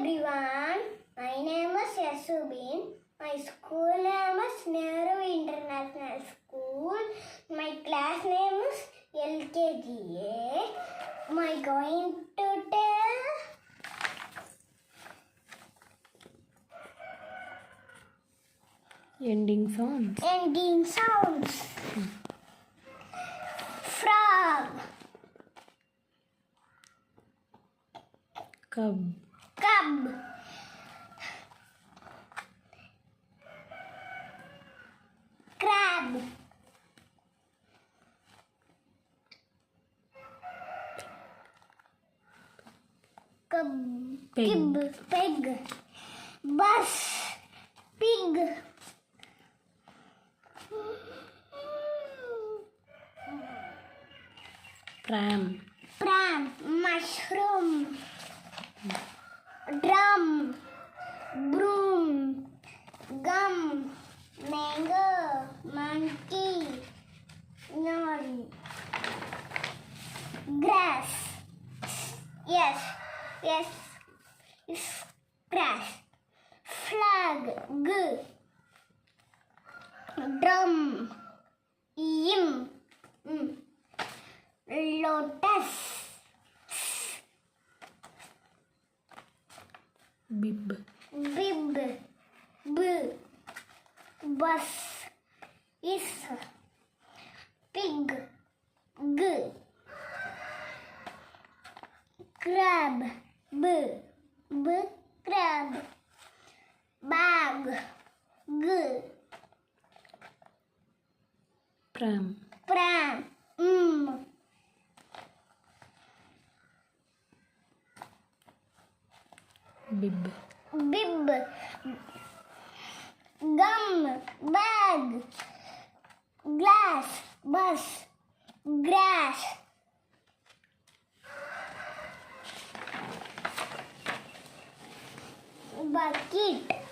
everyone. My name is SUBIN. My school name is Nehru International School. My class name is LKG. Am I going to tell? Ending sounds. Ending sounds. Frog. Cub. Cub. Crab. Cub. Pig. Kib. Pig. Bus. Pig. Pram. Pram. Mushroom. Drum. Broom. Gum. Mango. Monkey. Yawn. Grass. Yes. It's grass. Flag. G. Drum. Im. Lotus. Bib. Bib. B. Bus. Is. Pig. G. Crab. B. Crab. Bag. G. Pram. Pram. Bib. Bib. Gum. Bag. Glass. Bus. Grass. Bucket.